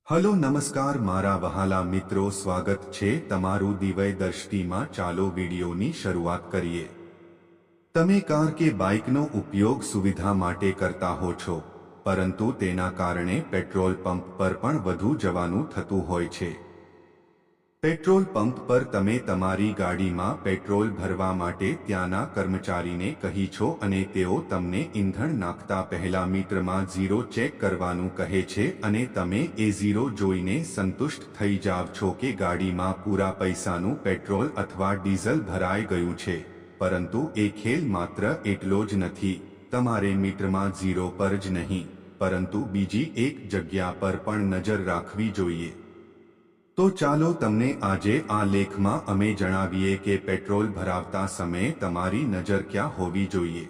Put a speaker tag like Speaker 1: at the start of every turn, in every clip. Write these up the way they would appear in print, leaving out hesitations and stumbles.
Speaker 1: Hello નમસ્કાર મારા વહાલા મિત્રો, સ્વાગત છે તમારું દિવ્ય દ્રષ્ટિમાં। ચાલો વિડીયોની શરૂઆત કરીએ। તમે કાર કે બાઇકનો ઉપયોગ સુવિધા માટે કરતા હો છો, પરંતુ તેના કારણે પેટ્રોલ પંપ પર પણ વધુ જવાનું થતું હોય છે। પેટ્રોલ પંપ પર તમે તમારી ગાડીમાં પેટ્રોલ ભરવા માટે ત્યાંના કર્મચારીને કહી છો અને તેઓ તમને ઈંધણ નાખતા પહેલા મીટરમાં ઝીરો ચેક કરવાનું કહે છે અને તમે એ ઝીરો જોઈને સંતુષ્ટ થઈ જાવ છો કે ગાડીમાં પૂરા પૈસાનું પેટ્રોલ અથવા ડીઝલ ભરાઈ ગયું છે। પરંતુ એ ખેલ માત્ર એટલો જ નથી। તમારે મીટરમાં ઝીરો પર જ નહીં, પરંતુ બીજી એક જગ્યા પર પણ નજર રાખવી જોઈએ। તો ચાલો તમને આજે આ લેખમાં અમે જણાવીએ કે પેટ્રોલ ભરાવતા સમયે તમારી નજર ક્યાં હોવી જોઈએ,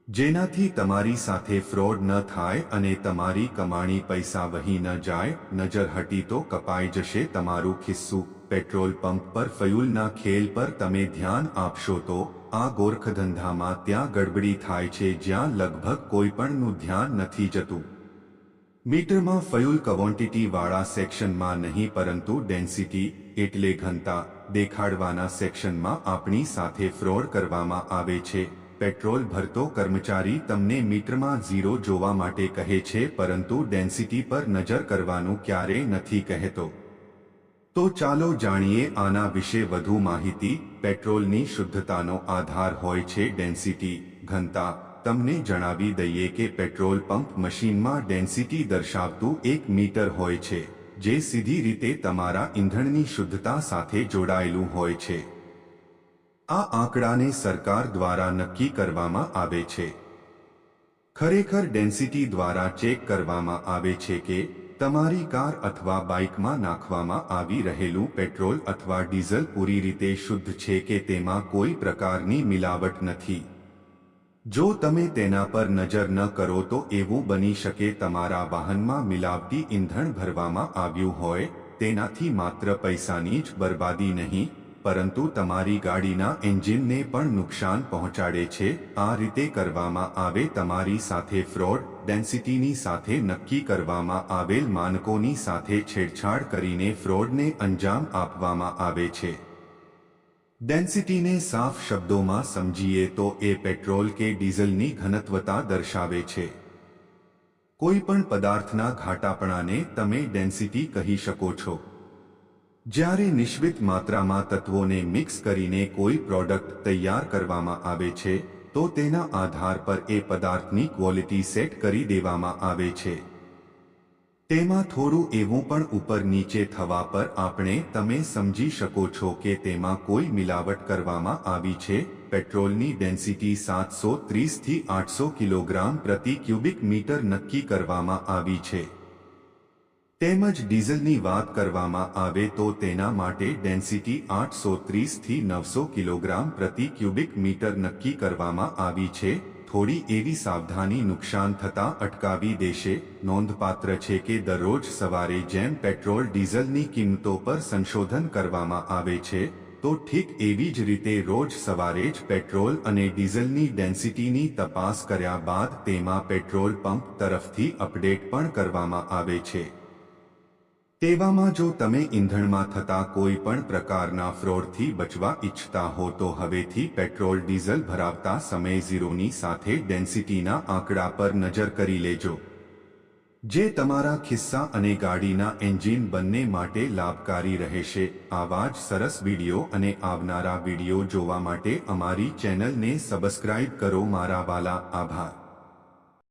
Speaker 1: જેનાથી તમારી સાથે ફ્રોડ ન થાય અને તમારી કમાણી પૈસા વહી ન જાય। નજર હટી તો કપાઈ જશે તમારું ખિસ્સું। પેટ્રોલ પંપ પર ફ્યુલના ખેલ પર તમે ધ્યાન આપશો તો આ ગોરખધંધામાં ત્યાં ગડબડી થાય છે જ્યાં લગભગ કોઈ પણનું ધ્યાન નથી જતું। મીટરમાં ફ્યુલ ક્વોન્ટિટી વાળા સેક્શનમાં નહીં, પરંતુ ડેન્સિટી એટલે ઘનતા દેખાડવાના સેક્શનમાં આપણી સાથે ફ્રોડ કરવામાં આવે છે। પેટ્રોલ ભરતો કર્મચારી તમને મીટરમાં ઝીરો જોવા માટે કહે છે, પરંતુ ડેન્સિટી પર નજર કરવાનું ક્યારેય નથી કહેતો। તો ચાલો જાણીએ આના વિશે વધુ માહિતી। પેટ્રોલની શુદ્ધતાનો આધાર હોય છે ડેન્સિટી, ઘનતા। તમને જણાવી દઈએ કે પેટ્રોલ પંપ મશીનમાં ડેન્સિટી દર્શાવતું એક મીટર હોય છે, જે સીધી રીતે તમારા ઈંધણની શુદ્ધતા સાથે જોડાયેલું હોય છે। આ આંકડાને સરકાર દ્વારા નક્કી કરવામાં આવે છે। ખરેખર ડેન્સિટી દ્વારા ચેક કરવામાં આવે છે કે તમારી કાર અથવા બાઇકમાં નાખવામાં આવી રહેલું પેટ્રોલ અથવા ડીઝલ પૂરી રીતે શુદ્ધ છે કે તેમાં કોઈ પ્રકારની મિલાવટ નથી। જો તમે તેના પર નજર ન કરો તો એવું બની શકે તમારા વાહનમાં મિલાવટી ઈંધણ ભરવામાં આવ્યું હોય। તેનાથી માત્ર પૈસાની જ બરબાદી નહીં, પરંતુ તમારી ગાડીના એન્જિનને પણ નુકસાન પહોંચાડે છે। આ રીતે કરવામાં આવે તમારી સાથે ફ્રોડ। ડેન્સિટીની સાથે નક્કી કરવામાં આવેલ માનકોની સાથે છેડછાડ કરીને ફ્રોડને અંજામ આપવામાં આવે છે। ડેન્સિટીને સાફ શબ્દોમાં સમજીએ તો એ પેટ્રોલ કે ડીઝલની ઘનત્વતા દર્શાવે છે। કોઈ પણ પદાર્થના ઘાટાપણાને તમે ડેન્સિટી કહી શકો છો। જ્યારે નિશ્ચિત માત્રામાં તત્વોને મિક્સ કરીને કોઈ પ્રોડક્ટ તૈયાર કરવામાં આવે છે, તો તેના આધાર પર એ પદાર્થની ક્વોલિટી સેટ કરી દેવામાં આવે છે। તેમાં થોડું એવું પણ ઉપર નીચે થવા પર આપણે તમે સમજી શકો છો કે તેમાં કોઈ મિલાવટ કરવામાં આવી છે। પેટ્રોલની ડેન્સિટી 730 થી 800 કિલોગ્રામ પ્રતિ ક્યુબિક મીટર નક્કી કરવામાં આવી છે। તેમજ ડીઝલની વાત કરવામાં આવે તો તેના માટે ડેન્સિટી 830 થી 900 કિલોગ્રામ પ્રતિ ક્યુબિક મીટર નક્કી કરવામાં આવી છે। થોડી એવી સાવધાની નુકસાન થતાં અટકાવી દેશે। નોંધપાત્ર છે કે દરરોજ સવારે જેમ પેટ્રોલ ડીઝલની કિંમતો પર સંશોધન કરવામાં આવે છે, તો ઠીક એવી જ રીતે રોજ સવારે જ પેટ્રોલ અને ડીઝલની ડેન્સિટીની તપાસ કર્યા બાદ તેમાં પેટ્રોલ પંપ તરફથી અપડેટ પણ કરવામાં આવે છે। તેવામાં જો તમે ઈંધણમાં થતા કોઈ પણ પ્રકારના ફ્રોડથી બચવા ઈચ્છતા હો તો હવેથી પેટ્રોલ ડીઝલ ભરાવતા સમયે ઝીરોની સાથે ડેન્સિટીના આંકડા પર નજર કરી લેજો, જે તમારા ખિસ્સા અને ગાડીના એન્જિન બંને માટે લાભકારી રહેશે। આવા જ સરસ વિડીયો અને આવનારા વિડીયો જોવા માટે અમારી ચેનલને સબસ્ક્રાઇબ કરો। મારા વાલા, આભાર।